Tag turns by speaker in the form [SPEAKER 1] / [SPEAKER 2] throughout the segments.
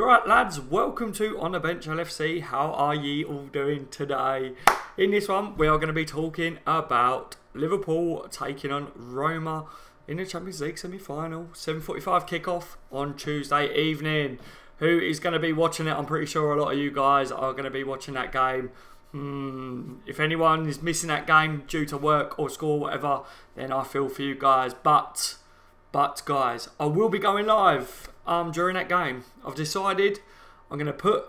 [SPEAKER 1] You're right, lads, welcome to On the Bench LFC. How are ye all doing today? In this one, we are going to be talking about Liverpool taking on Roma in the Champions League semi-final. 7:45 kickoff on Tuesday evening. Who is going to be watching it? I'm pretty sure a lot of you guys are going to be watching that game. If anyone is missing that game due to work or school or whatever, then I feel for you guys. But guys, I will be going live during that game. I've decided I'm going to put,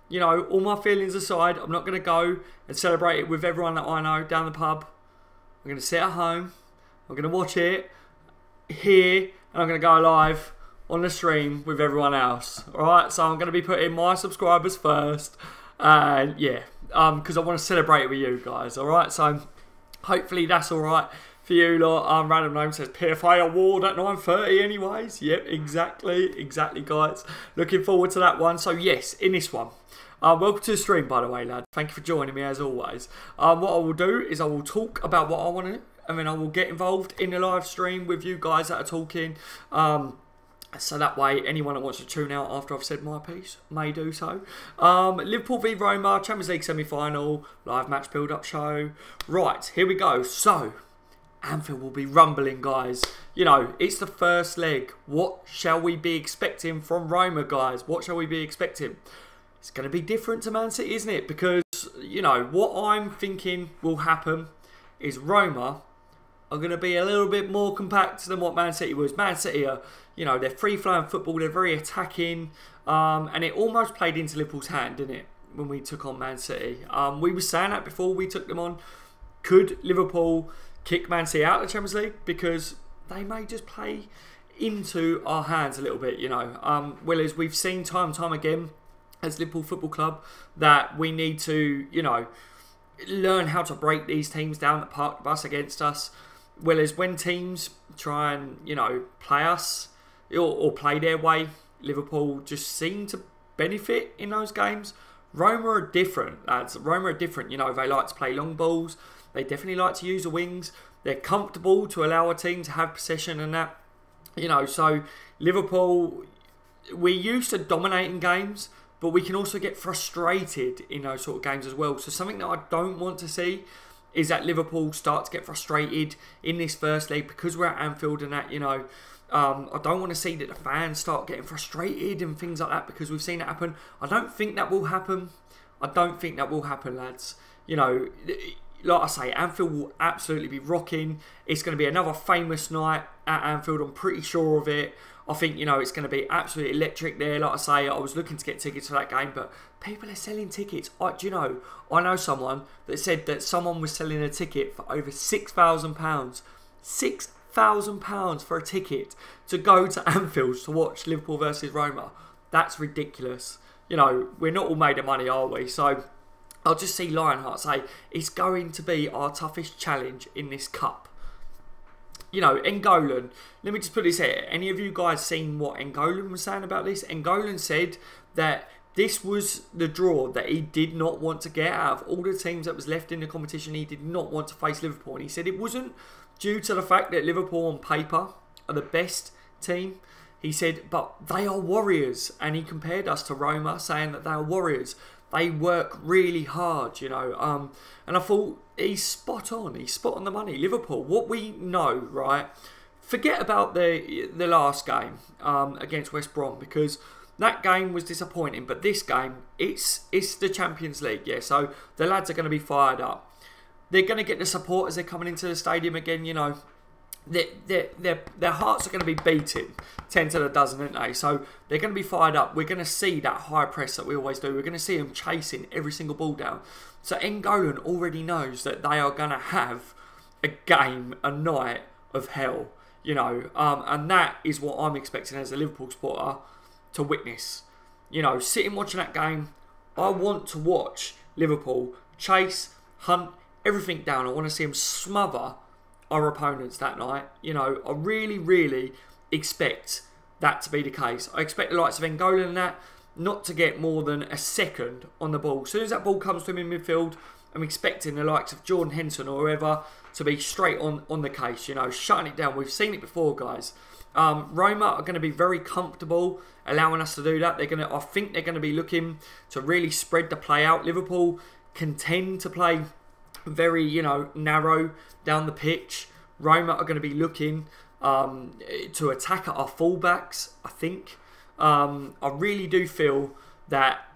[SPEAKER 1] you know, all my feelings aside. I'm not going to go and celebrate it with everyone that I know down the pub. I'm going to sit at home. I'm going to watch it here, and I'm going to go live on the stream with everyone else. Alright, so I'm going to be putting my subscribers first. And yeah, because I want to celebrate it with you guys. Alright, so hopefully that's alright for you lot. Random Gnome says PFA award at 9:30 anyways. Yep, exactly guys. Looking forward to that one. So yes, in this one. Welcome to the stream, by the way, lad. Thank you for joining me as always. What I will do is I will talk about what I want to, and then I will get involved in the live stream with you guys that are talking. So that way, anyone that wants to tune out after I've said my piece may do so. Liverpool v Roma, Champions League semi-final, live match build-up show. Right, here we go. So, Anfield will be rumbling, guys. You know, it's the first leg. What shall we be expecting from Roma, guys? What shall we be expecting? It's going to be different to Man City, isn't it? Because, you know, what I'm thinking will happen is Roma are going to be a little bit more compact than what Man City was. Man City are, you know, they're free-flowing football, they're very attacking, and it almost played into Liverpool's hand, didn't it, when we took on Man City. We were saying that before we took them on. Could Liverpool kick Man City out of the Champions League? Because they may just play into our hands a little bit, you know. Well, as we've seen time and time again, as Liverpool Football Club, that we need to, you know, learn how to break these teams down that park the bus against us. Whereas when teams try and, you know, play us or play their way, Liverpool just seem to benefit in those games. Roma are different, lads. Roma are different. You know, they like to play long balls. They definitely like to use the wings. They're comfortable to allow a team to have possession and that. You know, so Liverpool, we're used to dominating games, but we can also get frustrated in those sort of games as well. So something that I don't want to see is that Liverpool start to get frustrated in this first leg because we're at Anfield and that, you know. I don't want to see that the fans start getting frustrated and things like that because we've seen it happen. I don't think that will happen. I don't think that will happen, lads. You know, like I say, Anfield will absolutely be rocking. It's going to be another famous night at Anfield. I'm pretty sure of it. I think, you know, it's going to be absolutely electric there. Like I say, I was looking to get tickets for that game, but people are selling tickets. Do you know, I know someone that said that someone was selling a ticket for over £6,000. £6,000 for a ticket to go to Anfield to watch Liverpool versus Roma. That's ridiculous. You know, we're not all made of money, are we? So I'll just see Lionheart say, it's going to be our toughest challenge in this cup. You know, N'Golan, let me just put this here. Any of you guys seen what N'Golan was saying about this? N'Golan said that this was the draw that he did not want to get out of all the teams that was left in the competition. He did not want to face Liverpool. And he said it wasn't due to the fact that Liverpool on paper are the best team. He said, but they are warriors. And he compared us to Roma, saying that they are warriors. They work really hard, you know. And I thought, he's spot on. He's spot on the money. Liverpool, what we know, right? Forget about the last game against West Brom, because that game was disappointing. But this game, it's the Champions League, yeah. So the lads are going to be fired up. They're going to get the support as they're coming into the stadium again, you know. Their hearts are going to be beating 10 to the dozen, aren't they? So they're going to be fired up. We're going to see that high press that we always do. We're going to see them chasing every single ball down. So N'Golan already knows that they are going to have a game, a night of hell, you know. And that is what I'm expecting as a Liverpool supporter to witness. You know, sitting watching that game, I want to watch Liverpool chase, hunt everything down. I want to see them smother our opponents that night. You know, I really expect that to be the case. I expect the likes of N'Golan and that not to get more than a second on the ball. As soon as that ball comes to him in midfield, I'm expecting the likes of Jordan Henson or whoever to be straight on the case, you know, shutting it down. We've seen it before, guys. Roma are going to be very comfortable allowing us to do that. I think they're going to be looking to really spread the play out. Liverpool can tend to play very, narrow down the pitch. Roma are going to be looking to attack at our fullbacks, I think. I really do feel that,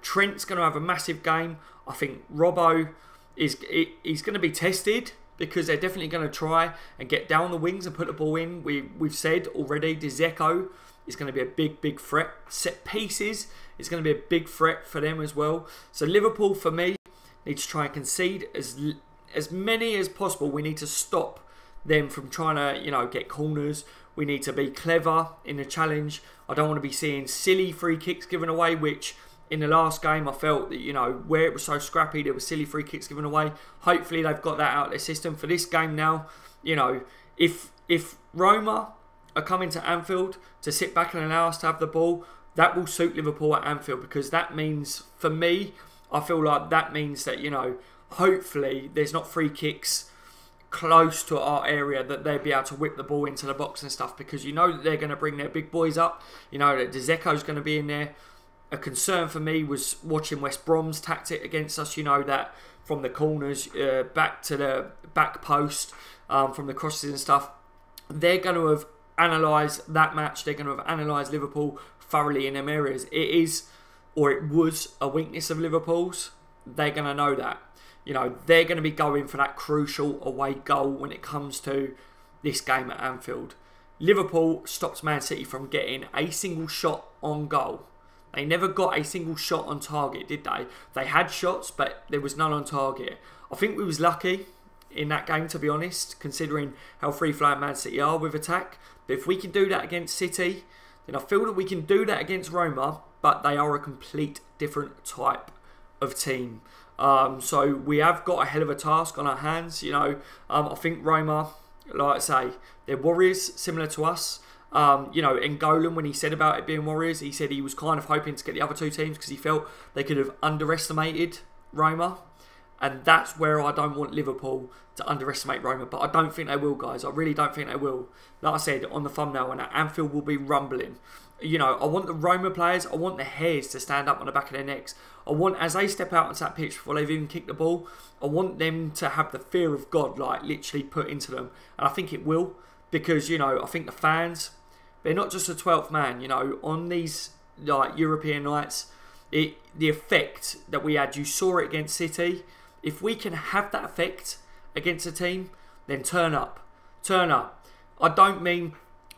[SPEAKER 1] Trent's going to have a massive game. I think Robbo he's going to be tested, because they're definitely going to try and get down the wings and put the ball in. We've said already, Dzeko is going to be a big threat. Set pieces is going to be a big threat for them as well. So Liverpool, for me, need to try and concede as many as possible. We need to stop them from trying to, get corners. We need to be clever in the challenge. I don't want to be seeing silly free kicks given away, which in the last game I felt that, where it was so scrappy, there were silly free kicks given away. Hopefully they've got that out of their system. For this game now, if Roma are coming to Anfield to sit back and allow us to have the ball, that will suit Liverpool at Anfield, because that means, for me, I feel like that means that, hopefully there's not free kicks close to our area that they'll be able to whip the ball into the box and stuff, because that they're going to bring their big boys up. That Dzeko's going to be in there. A concern for me was watching West Brom's tactic against us. That from the corners back to the back post, from the crosses and stuff, they're going to have analysed that match. They're going to have analysed Liverpool thoroughly in them areas. It is, or it was, a weakness of Liverpool's. They're going to know that. They're going to be going for that crucial away goal when it comes to this game at Anfield. Liverpool stopped Man City from getting a single shot on goal. They never got a single shot on target, did they? They had shots, but there was none on target. I think we was lucky in that game, to be honest, considering how free-flowing Man City are with attack. But if we can do that against City, then I feel that we can do that against Roma, but they are a complete different type of team. So we have got a hell of a task on our hands. I think Roma, like I say, they're warriors similar to us. N'Golan, when he said about it being warriors, he said he was kind of hoping to get the other two teams because he felt they could have underestimated Roma. And that's where I don't want Liverpool to underestimate Roma. But I don't think they will, guys. I really don't think they will. Like I said on the thumbnail, and Anfield will be rumbling. I want the Roma players, I want the hairs to stand up on the back of their necks. I want, as they step out onto that pitch before they've even kicked the ball, I want them to have the fear of God, literally put into them. And I think it will, because, I think the fans, they're not just a 12th man, on these European nights. The effect that we had, you saw it against City. If we can have that effect against a team, then turn up. Turn up. I don't mean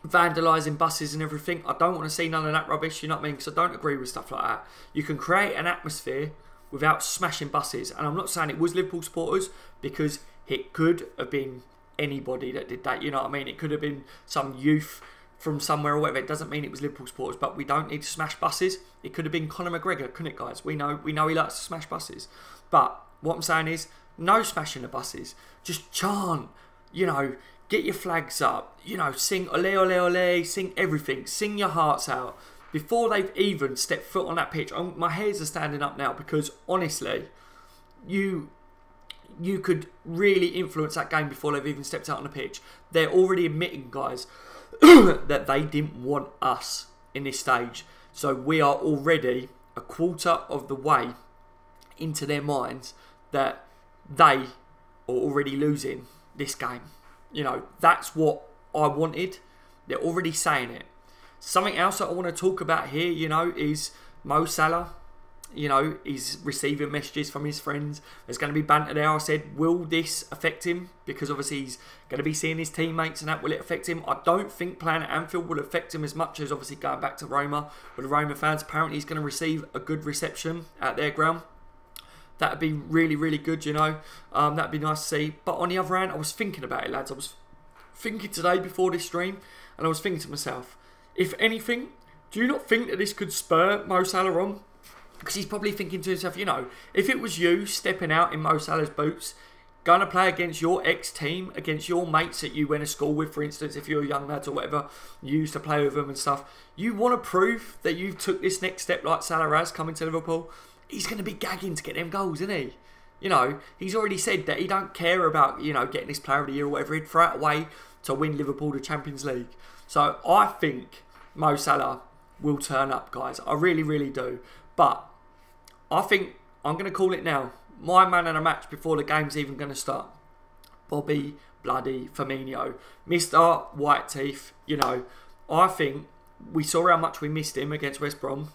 [SPEAKER 1] vandalising buses and everything. I don't want to see none of that rubbish, you know what I mean? Because I don't agree with stuff like that. You can create an atmosphere without smashing buses. And I'm not saying it was Liverpool supporters, because it could have been anybody that did that, you know what I mean? It could have been some youth from somewhere or whatever. It doesn't mean it was Liverpool supporters, but we don't need to smash buses. It could have been Conor McGregor, couldn't it, guys? We know he likes to smash buses. But what I'm saying is, no smashing the buses. Just chant, get your flags up, sing ole ole ole, sing everything, sing your hearts out before they've even stepped foot on that pitch. My hairs are standing up now, because honestly, you could really influence that game before they've even stepped out on the pitch. They're already admitting, guys, that they didn't want us in this stage. So we are already a quarter of the way into their minds that they are already losing this game. That's what I wanted. They're already saying it. Something else that I want to talk about here, is Mo Salah. He's receiving messages from his friends. There's going to be banter there. I said, will this affect him? Because obviously he's going to be seeing his teammates and that. Will it affect him? I don't think playing at Anfield will affect him as much as obviously going back to Roma. With the Roma fans, apparently he's going to receive a good reception at their ground. That would be really, really good, that would be nice to see. But on the other hand, I was thinking about it, lads. I was thinking today before this stream, and I was thinking to myself, if anything, do you not think that this could spur Mo Salah on? Because he's probably thinking to himself, if it was you stepping out in Mo Salah's boots, going to play against your ex-team, against your mates that you went to school with, for instance, if you're a young lad or whatever, you used to play with them and stuff, you want to prove that you took this next step like Salah has coming to Liverpool. He's going to be gagging to get them goals, isn't he? You know, he's already said that he don't care about, you know, getting this player of the year or whatever. He'd throw it away to win Liverpool the Champions League. So I think Mo Salah will turn up, guys. I really, really do. But I think I'm going to call it now. My man of the match before the game's even going to start. Bobby bloody Firmino. Mr. White Teeth, you know. I think we saw how much we missed him against West Brom.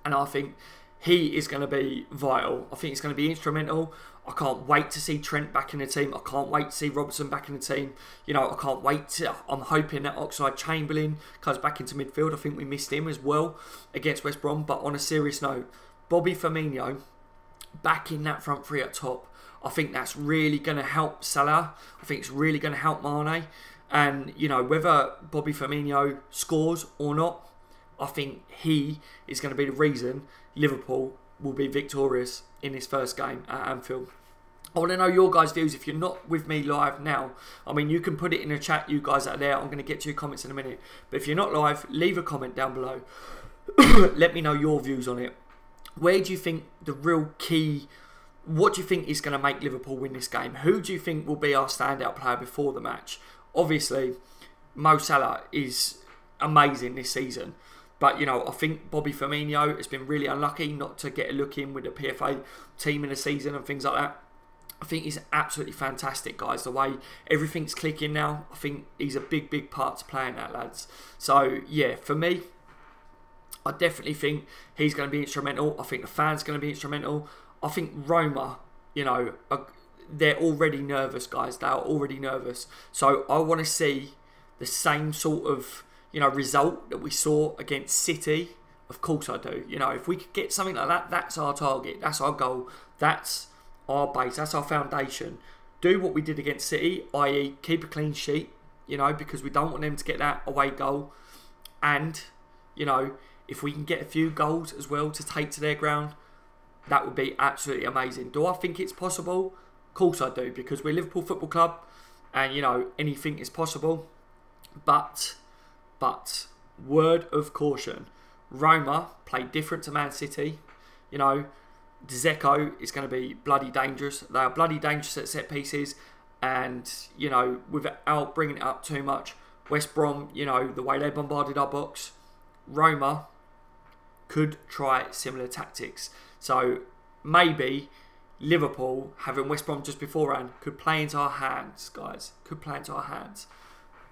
[SPEAKER 1] And I think he is going to be vital. I think it's going to be instrumental. I can't wait to see Trent back in the team. I can't wait to see Robertson back in the team. You know, I can't wait to... I'm hoping that Oxlade-Chamberlain comes back into midfield. I think we missed him as well against West Brom. But on a serious note, Bobby Firmino back in that front three at top. I think that's really going to help Salah. I think it's really going to help Mane. And, you know, whether Bobby Firmino scores or not, I think he is going to be the reason Liverpool will be victorious in this first game at Anfield. I want to know your guys' views. If you're not with me live now, I mean, you can put it in the chat, you guys out there. I'm going to get to your comments in a minute. But if you're not live, leave a comment down below. Let me know your views on it. Where do you think the real key... What do you think is going to make Liverpool win this game? Who do you think will be our standout player before the match? Obviously, Mo Salah is amazing this season. But, you know, I think Bobby Firmino has been really unlucky not to get a look in with the PFA team in the season and things like that. I think he's absolutely fantastic, guys. The way everything's clicking now, I think he's a big, big part to play in that, lads. So, yeah, for me, I definitely think he's going to be instrumental. I think the fans are going to be instrumental. I think Roma, you know, they're already nervous, guys. They're already nervous. So I want to see the same sort of, you know, result that we saw against City. Of course I do. You know, if we could get something like that, that's our target. That's our goal. That's our base. That's our foundation. Do what we did against City, i.e. keep a clean sheet, you know, because we don't want them to get that away goal. And, you know, if we can get a few goals as well to take to their ground, that would be absolutely amazing. Do I think it's possible? Of course I do, because we're Liverpool Football Club and, you know, anything is possible. But, word of caution, Roma played different to Man City. You know, Dzeko is going to be bloody dangerous. They are bloody dangerous at set pieces. And, you know, without bringing it up too much, West Brom, you know, the way they bombarded our box, Roma could try similar tactics. So maybe Liverpool, having West Brom just beforehand, could play into our hands, guys. Could play into our hands.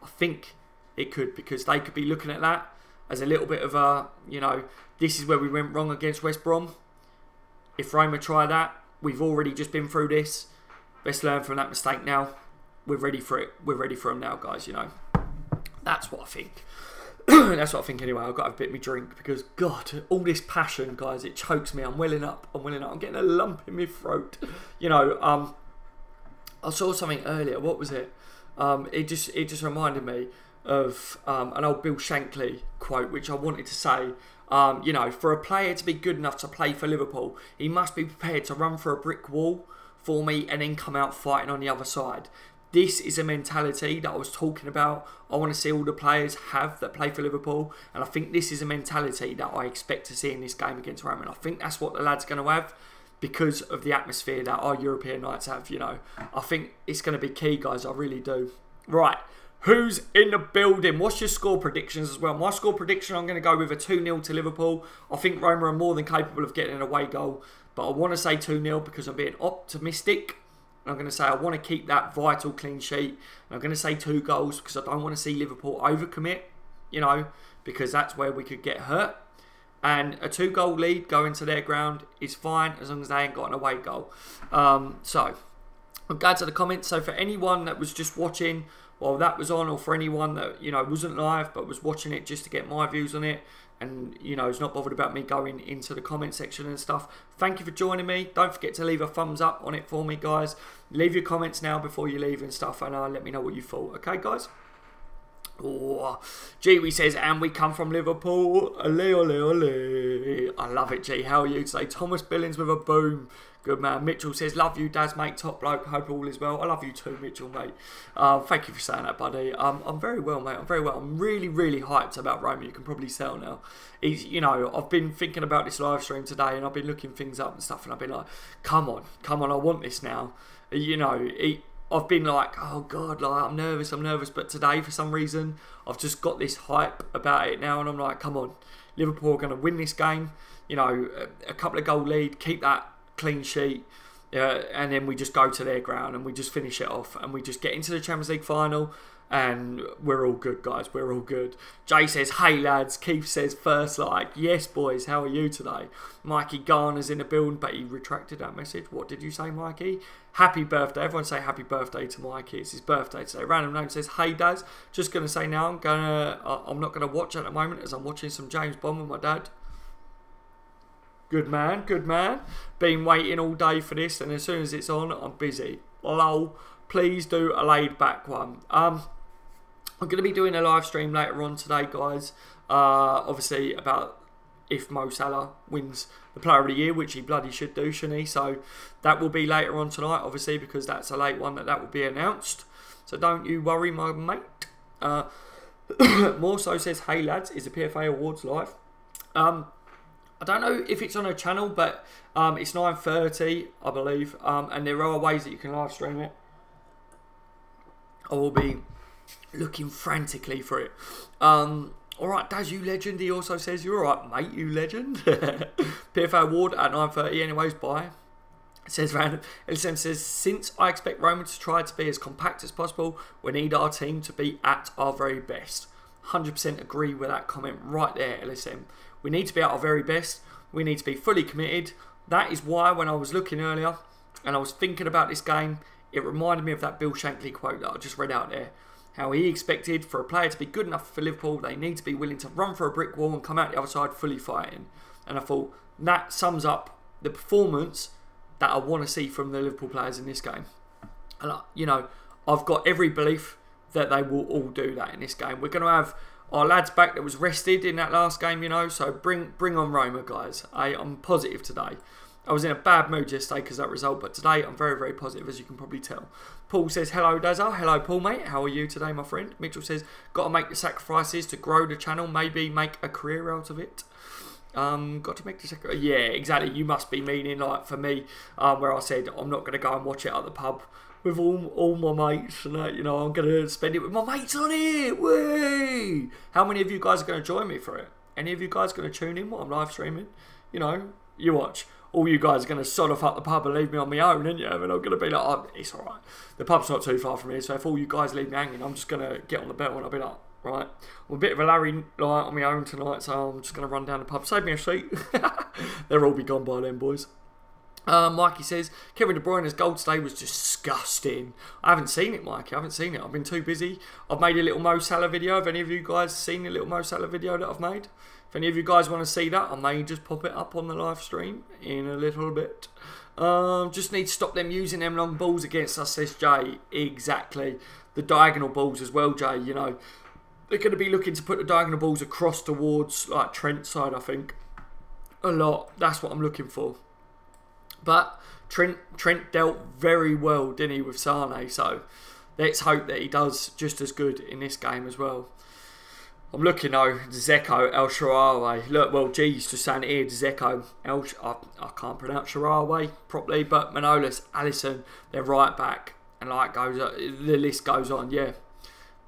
[SPEAKER 1] I think it could, because they could be looking at that as a little bit of a, you know, this is where we went wrong against West Brom. If Roma try that, we've already just been through this. Let's learn from that mistake now. We're ready for it. We're ready for them now, guys, you know. That's what I think. That's what I think anyway. I've got to have a bit of my drink because, God, all this passion, guys, it chokes me. I'm welling up. I'm getting a lump in my throat. You know, I saw something earlier. What was it? It just reminded me of an old Bill Shankly quote, which I wanted to say. You know, for a player to be good enough to play for Liverpool, he must be prepared to run through a brick wall for me and then come out fighting on the other side. This is a mentality that I was talking about. I want to see all the players have that play for Liverpool. And I think this is a mentality that I expect to see in this game against Roma. And I think that's what the lads are going to have because of the atmosphere that our European nights have, you know. I think it's going to be key, guys. I really do. Right. Who's in the building? What's your score predictions as well? My score prediction, I'm going to go with a 2-0 to Liverpool. I think Roma are more than capable of getting an away goal. But I want to say 2-0 because I'm being optimistic. I'm going to say I want to keep that vital clean sheet. And I'm going to say 2 goals because I don't want to see Liverpool overcommit, you know, because that's where we could get hurt. And a 2-goal lead going to their ground is fine as long as they ain't got an away goal. So, I'm glad to the comments. So, for anyone that was just watching while that was on, or for anyone that, you know, wasn't live but was watching it just to get my views on it, and, you know, is not bothered about me going into the comment section and stuff, thank you for joining me. Don't forget to leave a thumbs up on it for me, guys. Leave your comments now before you leave and stuff, and let me know what you thought. Okay, guys? Oh, G says, and we come from Liverpool. Ole, ole, ole. I love it, G. How are you today? Thomas Billings with a boom. Good man. Mitchell says, love you, Daz, mate. Top bloke. Hope all is well. I love you too, Mitchell, mate. Thank you for saying that, buddy. I'm very well, mate. I'm very well. I'm really, really hyped about Roma. You can probably tell now. You know, I've been thinking about this live stream today, and I've been looking things up and stuff, and I've been like, come on, I want this now. You know, I've been like, oh God, like I'm nervous, but today for some reason I've just got this hype about it now, and I'm like, come on, Liverpool are going to win this game. You know, a couple of goal lead, keep that clean sheet, and then we just go to their ground and we just finish it off, and we just get into the Champions League final, and we're all good, guys. We're all good. Jay says, hey lads. Keith says, first like. Yes, boys. How are you today? Mikey Garner's in the building, but he retracted that message. What did you say, Mikey? Happy birthday. Everyone say happy birthday to Mikey. It's his birthday today. Random Name says, hey Daz. Just going to say now, I'm not going to watch at the moment as I'm watching some James Bond with my dad. Good man, good man. Been waiting all day for this, and as soon as it's on, I'm busy. Lol. Please do a laid back one. I'm going to be doing a live stream later on today, guys. Obviously, about if Mo Salah wins the Player of the Year, which he bloody should do, shouldn't he? So that will be later on tonight, obviously, because that's a late one that will be announced. So don't you worry, my mate. More so says, hey lads, is the PFA Awards live? I don't know if it's on a channel, but it's 9:30, I believe, and there are ways that you can live stream it. I will be looking frantically for it. Alright, Daz, you legend. He also says, you're alright, mate, you legend. PFA Award at 9:30 anyways, bye. It says random. LSM says, since I expect Roma to try to be as compact as possible, we need our team to be at our very best. 100% agree with that comment right there, LSM. We need to be at our very best. We need to be fully committed. That is why when I was looking earlier and I was thinking about this game, it reminded me of that Bill Shankly quote that I just read out there. How he expected for a player to be good enough for Liverpool, they need to be willing to run for a brick wall and come out the other side fully fighting. And I thought that sums up the performance that I want to see from the Liverpool players in this game. And, you know, I've got every belief that they will all do that in this game. We're going to have our lads back that was rested in that last game, you know, so bring on Roma, guys. I'm positive today. I was in a bad mood yesterday because of that result, but today I'm very, very positive, as you can probably tell. Paul says, hello, Dazza. Hello, Paul, mate. How are you today, my friend? Mitchell says, got to make the sacrifices to grow the channel, maybe make a career out of it. Got to make the sacrifice. Yeah, exactly. You must be meaning, like, for me, where I said I'm not going to go and watch it at the pub with all my mates, and you know, I'm going to spend it with my mates on it. Whee! How many of you guys are going to join me for it? Any of you guys going to tune in while I'm live streaming? You know, you watch. All you guys are going to sod off up the pub and leave me on my own, aren't you? And I'm going to be like, oh, it's alright. The pub's not too far from here, so if all you guys leave me hanging, I'm just going to get on the bell and I'll be like, right, I'm a bit of a Larry like, on my own tonight, so I'm just going to run down the pub. Save me a seat. They'll all be gone by then, boys. Mikey says, Kevin De Bruyne's goal today was disgusting. I haven't seen it, Mikey. I haven't seen it. I've been too busy. I've made a little Mo Salah video. Have any of you guys seen the little Mo Salah video that I've made? If any of you guys want to see that, I may just pop it up on the live stream in a little bit. Just need to stop them using them long balls against us, says Jay. Exactly. The diagonal balls as well, Jay. You know, they're going to be looking to put the diagonal balls across towards like Trent's side, I think. A lot. That's what I'm looking for. But Trent dealt very well, didn't he, with Sane? So let's hope that he does just as good in this game as well. I'm looking though, Dzeko, El Shaarawy. Look, well, geez, just saying it here, Dzeko, I can't pronounce Shaarawy properly, but Manolas, Alisson, they're right back, and like the list goes on. Yeah,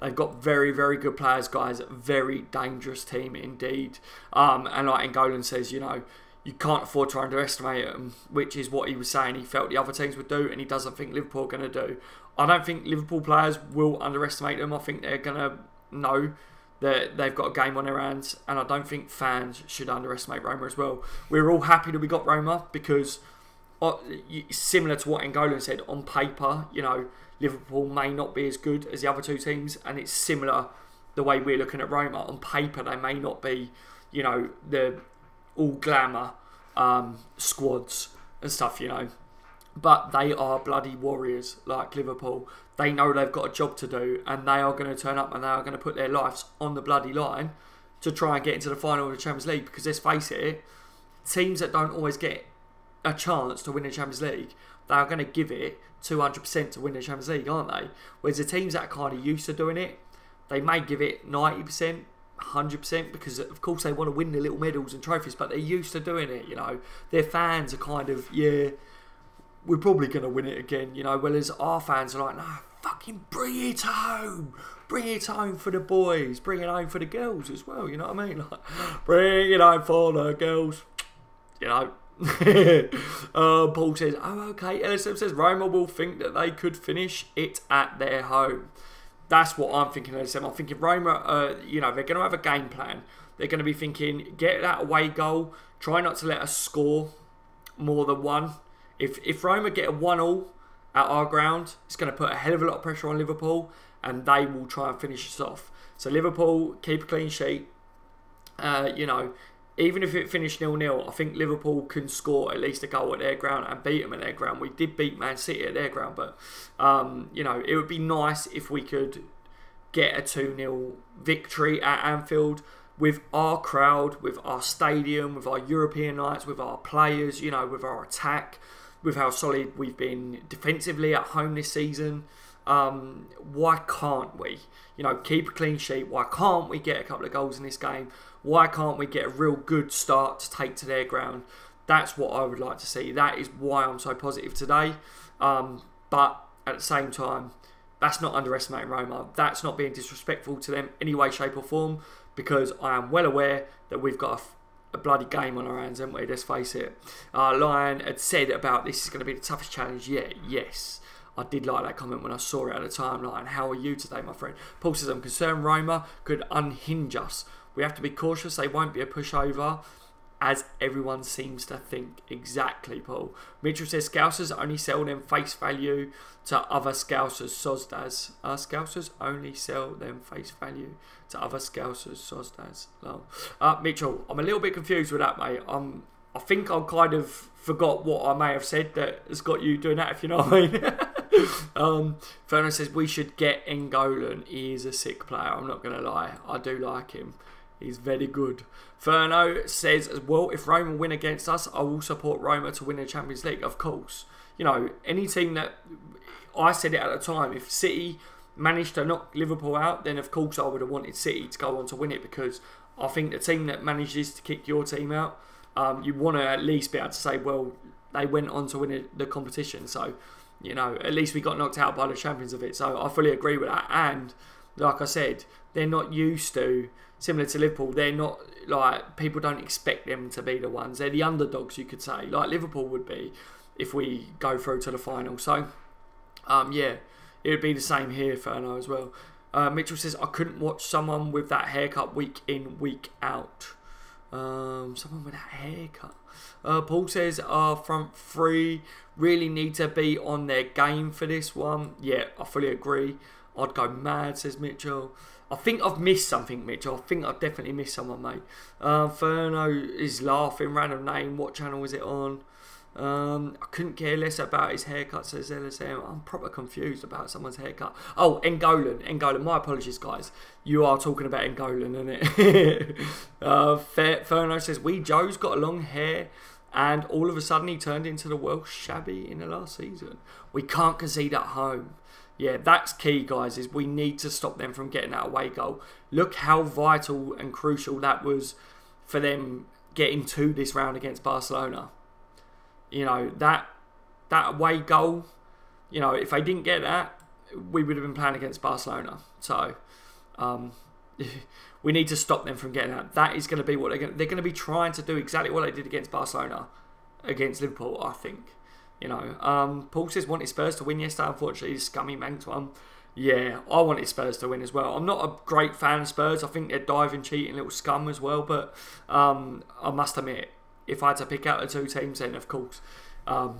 [SPEAKER 1] they've got very, very good players, guys. Very dangerous team indeed. And like N'Golan says, you know, you can't afford to underestimate them, which is what he was saying he felt the other teams would do, and he doesn't think Liverpool are going to do. I don't think Liverpool players will underestimate them. I think they're going to know that they've got a game on their hands, and I don't think fans should underestimate Roma as well. We're all happy that we got Roma because, similar to what N'Golan said, on paper, you know, Liverpool may not be as good as the other two teams, and it's similar the way we're looking at Roma. On paper, they may not be, you know, the all glamour squads and stuff, you know. But they are bloody warriors like Liverpool. They know they've got a job to do, and they are going to turn up and they are going to put their lives on the bloody line to try and get into the final of the Champions League. Because let's face it, teams that don't always get a chance to win the Champions League, they are going to give it 200% to win the Champions League, aren't they? Whereas the teams that are kind of used to doing it, they may give it 90%, 100%, because of course they want to win the little medals and trophies, but they're used to doing it, you know. Their fans are kind of, yeah, we're probably going to win it again, you know, whereas our fans are like, no, fucking bring it home. Bring it home for the boys. Bring it home for the girls as well, you know what I mean? Like, bring it home for the girls, you know. Paul says, oh, okay. LSM says, Roma will think that they could finish it at their home. That's what I'm thinking, LSM. I'm thinking Roma, you know, they're going to have a game plan. They're going to be thinking, get that away goal. Try not to let us score more than one. If Roma get a 1-1 at our ground, it's going to put a hell of a lot of pressure on Liverpool, and they will try and finish us off. So Liverpool, keep a clean sheet. You know, even if it finished 0-0, I think Liverpool can score at least a goal at their ground and beat them at their ground. We did beat Man City at their ground, but, you know, it would be nice if we could get a 2-0 victory at Anfield with our crowd, with our stadium, with our European nights, with our players, you know, with our attack, with how solid we've been defensively at home this season. Why can't we? You know, keep a clean sheet. Why can't we get a couple of goals in this game? Why can't we get a real good start to take to their ground? That's what I would like to see. That is why I'm so positive today. But at the same time, that's not underestimating Roma. That's not being disrespectful to them any way, shape or form, because I am well aware that we've got a bloody game on our hands, haven't we? Let's face it. Lion had said about this is going to be the toughest challenge yet. Yes. I did like that comment when I saw it at the timeline. How are you today, my friend? Paul says, I'm concerned Roma could unhinge us. We have to be cautious. They won't be a pushover, as everyone seems to think. Exactly, Paul. Mitchell says, Scousers only sell them face value to other Scousers. Sosdas. Scousers only sell them face value to other Scousers. Sosdas. No. Mitchell, I'm a little bit confused with that, mate. I think I kind of forgot what I may have said that has got you doing that, if you know what I mean. Ferno says we should get N'Golan. He is a sick player, I'm not going to lie. I do like him. He's very good. Ferno says as well, if Roma win against us, I will support Roma to win the Champions League. Of course. You know, any team that... I said it at the time, if City managed to knock Liverpool out, then of course I would have wanted City to go on to win it, because I think the team that manages to kick your team out, you want to at least be able to say, well, they went on to win the competition. So, you know, at least we got knocked out by the champions of it. So I fully agree with that. And like I said, they're not used to, similar to Liverpool, they're not, like, people don't expect them to be the ones. They're the underdogs, you could say, like Liverpool would be if we go through to the final. So, yeah, it would be the same here, Ferno, as well. Mitchell says, I couldn't watch someone with that haircut week in, week out. Someone with that haircut. Paul says our front three really need to be on their game for this one. Yeah, I fully agree. I'd go mad, says Mitchell. I think I've missed something, Mitchell. I think I've definitely missed someone, mate. Ferno is laughing. Random name. What channel is it on? I couldn't care less about his haircut, says LSM. I'm proper confused about someone's haircut. Oh, N'Golan. My apologies, guys. You are talking about N'Golan, isn't it? Ferno says, Joe's got a long hair, and all of a sudden he turned into the Welsh shabby in the last season. We can't concede at home. Yeah, that's key, guys, is we need to stop them from getting that away goal. Look how vital and crucial that was for them getting to this round against Barcelona. You know, that away goal, you know, if they didn't get that, we would have been playing against Barcelona. So, we need to stop them from getting that. That is going to be what they're going to be trying to do, exactly what they did against Barcelona, against Liverpool, I think. You know, Paul says wanted Spurs to win yesterday. Unfortunately, the scummy manked one. Yeah, I wanted Spurs to win as well. I'm not a great fan of Spurs. I think they're diving, cheating, little scum as well. But I must admit, if I had to pick out the two teams, then of course, I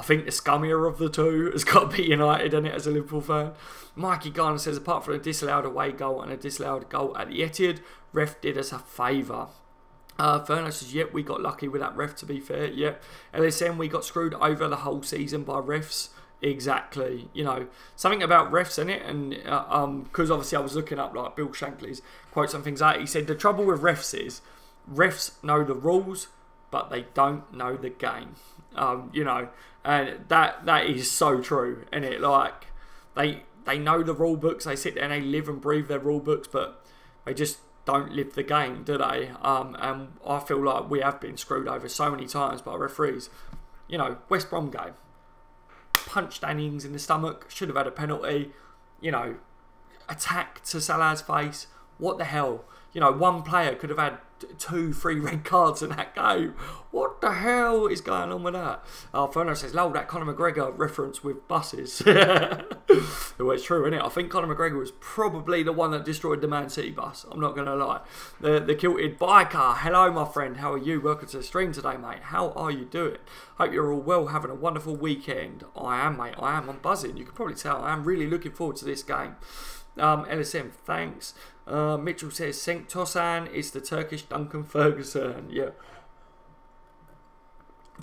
[SPEAKER 1] think the scummier of the two has got to be United, in it, as a Liverpool fan. Mikey Garner says, apart from a disallowed away goal and a disallowed goal at the Etihad, ref did us a favour. Ferno says, yep, we got lucky with that ref, to be fair. Yep. LSM, we got screwed over the whole season by refs. Exactly. You know, something about refs in it, and because obviously I was looking up like Bill Shankly's quotes and things like that. He said the trouble with refs is refs know the rules, but they don't know the game. You know, and that is so true. And it like they know the rule books. They sit there and they live and breathe their rule books, but they just don't live the game, do they? And I feel like we have been screwed over so many times by referees. You know, West Brom game, punched Danny Ings in the stomach, should have had a penalty. You know, attack to Salah's face. What the hell? You know, one player could have had 2-3 red cards in that game. What the hell is going on with that? Ferno says, lol, that Conor McGregor reference with buses. Well, it's true, isn't it? I think Conor McGregor was probably the one that destroyed the Man City bus. I'm not going to lie. The kilted biker. Hello, my friend. How are you? Welcome to the stream today, mate. How are you doing? Hope you're all well, having a wonderful weekend. I am, mate. I am. I'm buzzing. You can probably tell. I am really looking forward to this game. LSM, thanks. Mitchell says, Cenk Tosun is the Turkish Duncan Ferguson. Yeah.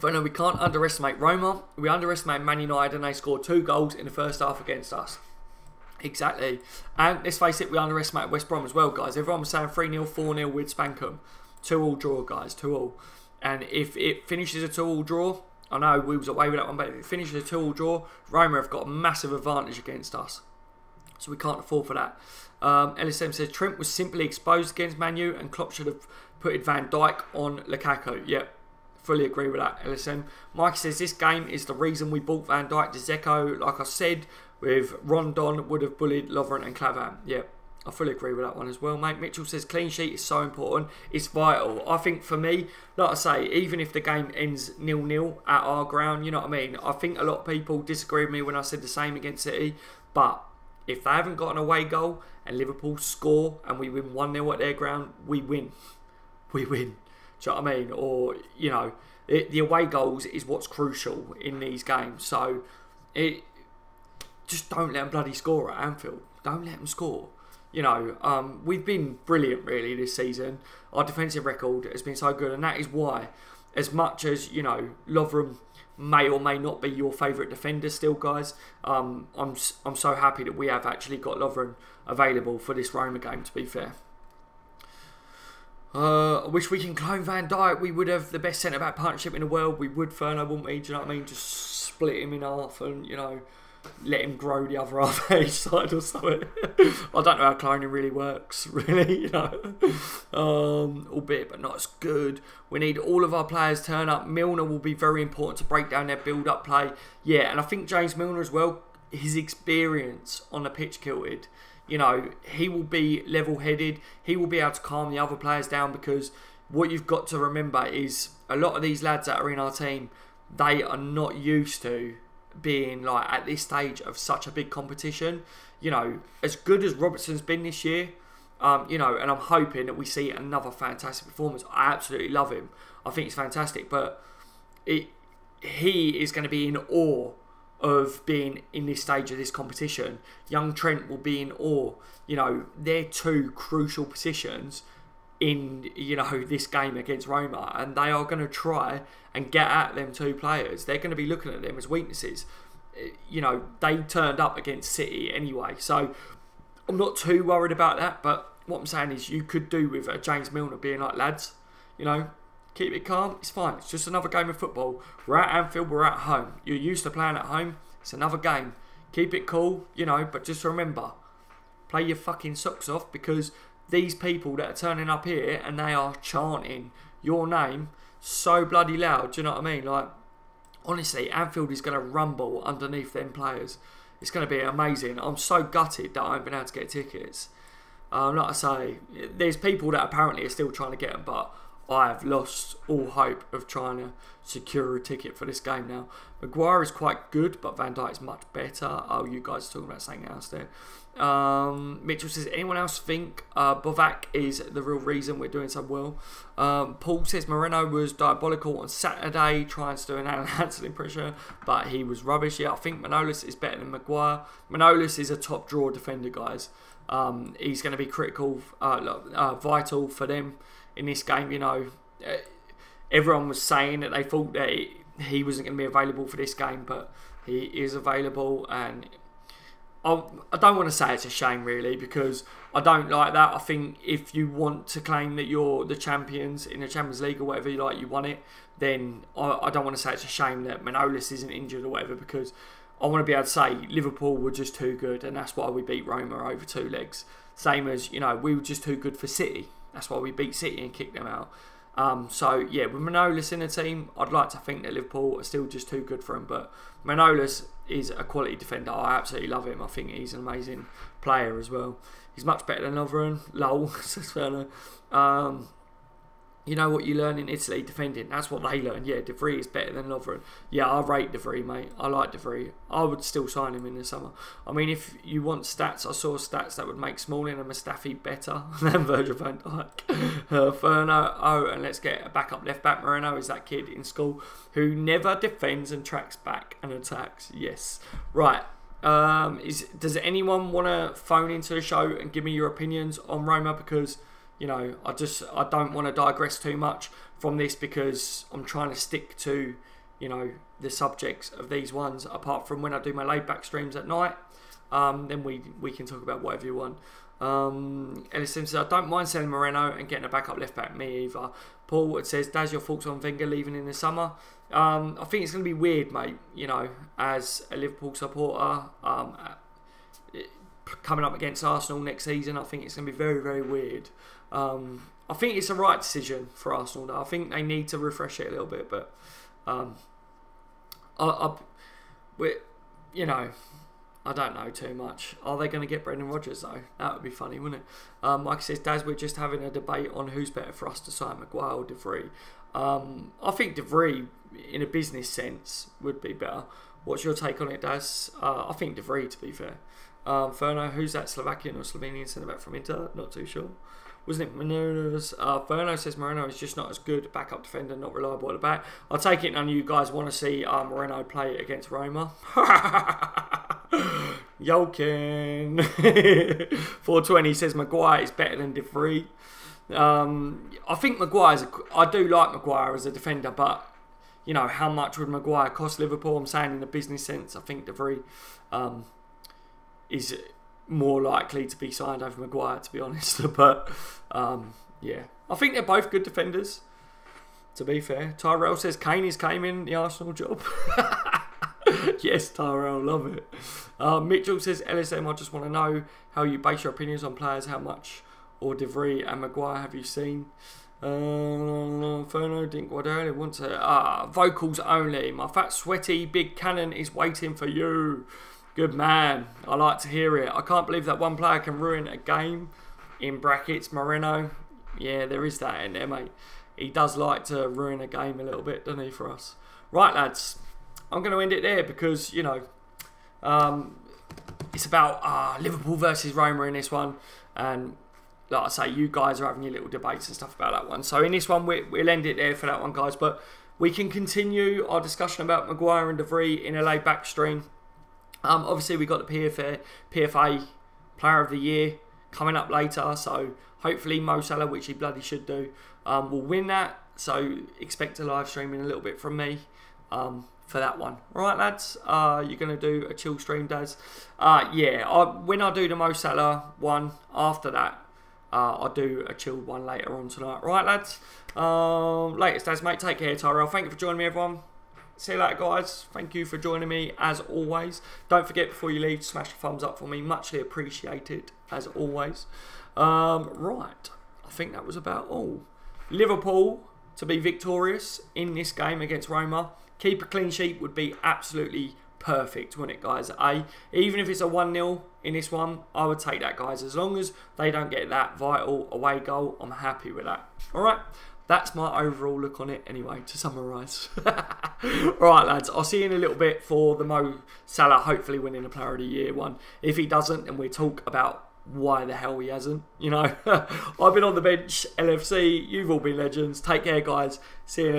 [SPEAKER 1] But no, we can't underestimate Roma. We underestimate Man United and they scored 2 goals in the first half against us. Exactly. And let's face it, we underestimate West Brom as well, guys. Everyone was saying 3-0, 4-0, we'd spank them. 2-2 draw, guys. 2-2. And if it finishes a 2-2 draw, I know we was away with that one, but if it finishes a 2-2 draw, Roma have got a massive advantage against us. So we can't afford for that. LSM says Trent was simply exposed against Man U and Klopp should have put Van Dijk on Lukaku. Yep, fully agree with that, LSM. Mike says this game is the reason we bought Van Dijk to Zeko. Like I said, with Rondon would have bullied Lovren and Klavan. Yep, I fully agree with that one as well, mate. Mitchell says clean sheet is so important. It's vital. I think for me, like I say, even if the game ends 0-0 at our ground, you know what I mean? I think a lot of people disagree with me when I said the same against City, but if they haven't got an away goal and Liverpool score and we win 1-0 at their ground, we win. We win. Do you know what I mean? Or, you know, the away goals is what's crucial in these games. So, just don't let them bloody score at Anfield. Don't let them score. You know, we've been brilliant, really, this season. Our defensive record has been so good. And that is why, as much as, you know, Lovren may or may not be your favourite defender still, guys. I'm so happy that we have actually got Lovren available for this Roma game, to be fair. I wish we can clone Van Dijk. We would have the best centre-back partnership in the world. We would, Ferno, wouldn't we? Do you know what I mean? Just split him in half and, you know, let him grow the other half each side or something. I don't know how cloning really works, really, you know. Albeit, but not as good. We need all of our players turn up. Milner will be very important to break down their build-up play. Yeah, and I think James Milner as well, his experience on the pitch, kilted. You know, he will be level-headed. He will be able to calm the other players down, because what you've got to remember is a lot of these lads that are in our team, they are not used to being like at this stage of such a big competition. You know, as good as Robertson's been this year, you know, and I'm hoping that we see another fantastic performance. I absolutely love him. I think he's fantastic, but he is going to be in awe of being in this stage of this competition. Young Trent will be in awe. You know, they're 2 crucial positions in, you know, this game against Roma, and they are going to try and get at them 2 players. They're going to be looking at them as weaknesses. You know, they turned up against City anyway, so I'm not too worried about that. But what I'm saying is, you could do with James Milner being like, lads, you know, keep it calm, it's fine, it's just another game of football. We're at Anfield, we're at home. You're used to playing at home, it's another game. Keep it cool, you know, but just remember, play your fucking socks off, because these people that are turning up here and they are chanting your name so bloody loud, do you know what I mean? Like, honestly, Anfield is going to rumble underneath them players. It's going to be amazing. I'm so gutted that I haven't been able to get tickets. Like I say, there's people that apparently are still trying to get them, but I have lost all hope of trying to secure a ticket for this game now. Maguire is quite good, but Van Dijk is much better. Oh, you guys are talking about something else there. Mitchell says, anyone else think Bovac is the real reason we're doing so well? Paul says Moreno was diabolical on Saturday, trying to do an Alan Hansen impression, but he was rubbish. Yeah, I think Manolas is better than Maguire. Manolas is a top draw defender, guys. He's going to be critical, vital for them in this game. You know, everyone was saying that they thought that he wasn't going to be available for this game, but he is available, and I don't want to say it's a shame really, because I don't like that. I think if you want to claim that you're the champions in the Champions League or whatever you like, you won it, then I don't want to say it's a shame that Manolis isn't injured or whatever, because I want to be able to say Liverpool were just too good, and that's why we beat Roma over 2 legs. Same as, you know, we were just too good for City. That's why we beat City and kicked them out. So, yeah, with Manolis in the team, I'd like to think that Liverpool are still just too good for him. But Manolis is a quality defender. I absolutely love him. I think he's an amazing player as well. He's much better than Lovren. Lol, says Werner. You know what you learn in Italy? Defending. That's what they learn. Yeah, De Vrij is better than Lovren. Yeah, I rate De Vrij, mate. I like De Vrij. I would still sign him in the summer. I mean, if you want stats, I saw stats that would make Smalling and Mustafi better than Virgil van Dijk. Ferno. Oh, and let's get a backup left back. Moreno is that kid in school who never defends and tracks back and attacks. Yes. Right. Does anyone want to phone into the show and give me your opinions on Roma? Because, you know, I don't want to digress too much from this, because I'm trying to stick to, you know, the subjects of these ones, apart from when I do my laid back streams at night. Then we can talk about whatever you want. Ellis says, I don't mind selling Moreno and getting a backup left back. Me either. Paul says, Daz, your thoughts on Wenger leaving in the summer? I think it's going to be weird, mate, you know, as a Liverpool supporter, coming up against Arsenal next season. I think it's going to be very, very weird. I think it's the right decision for Arsenal though. I think they need to refresh it a little bit, but you know, I don't know too much. Are they going to get Brendan Rodgers though? That would be funny, wouldn't it? Mike says, Daz, we're just having a debate on who's better for us to sign, Maguire or De Vrij. I think De Vrij, in a business sense, would be better. What's your take on it, Daz? I think De Vrij, to be fair. Ferno, who's that Slovakian or Slovenian centre-back from Inter? Not too sure. Wasn't it Manolis? Ferno says Moreno is just not as good. Backup defender, not reliable at the back. I'll take it none of you guys want to see Moreno play against Roma. Yolkin. 420 says Maguire is better than De Vrij. I think I do like Maguire as a defender, but you know, how much would Maguire cost Liverpool? I'm saying in a business sense, I think De Vrij is more likely to be signed over Maguire, to be honest. But yeah, I think they're both good defenders, to be fair. Tyrell says Kane is claiming the Arsenal job. Yes, Tyrell, love it. Mitchell says, LSM, I just want to know how you base your opinions on players. How much or De Vrij and Maguire have you seen? Ferno didn't Guardiola want to vocals only. My fat sweaty big cannon is waiting for you. Good man. I like to hear it. I can't believe that one player can ruin a game. In brackets, Moreno. Yeah, there is that in there, mate. He does like to ruin a game a little bit, doesn't he, for us? Right, lads. I'm going to end it there because, you know, it's about Liverpool versus Roma in this one. And like I say, you guys are having your little debates and stuff about that one. So in this one, we'll end it there for that one, guys. But we can continue our discussion about Maguire and De Vrij in a laid-back stream. Obviously, we got the PFA Player of the Year coming up later. So hopefully Mo Salah, which he bloody should do, will win that. So expect a live streaming a little bit from me for that one. All right, lads. You're going to do a chill stream, Daz? Yeah. When I do the Mo Salah one, after that, I'll do a chilled one later on tonight. Right, lads? Latest, Daz, mate. Take care, Tyrell. Thank you for joining me, everyone. See you later, guys. Thank you for joining me, as always. Don't forget, before you leave, to smash the thumbs up for me. Muchly appreciated, as always. Right. I think that was about all. Liverpool to be victorious in this game against Roma. Keep a clean sheet would be absolutely perfect, wouldn't it, guys? Even if it's a 1-0 in this one, I would take that, guys. As long as they don't get that vital away goal, I'm happy with that. All right. That's my overall look on it anyway, to summarise. Alright, lads, I'll see you in a little bit for the Mo Salah hopefully winning the Player of the Year one. If he doesn't, then we'll talk about why the hell he hasn't. You know, I've been on the bench, LFC. You've all been legends. Take care, guys. See you in a little bit.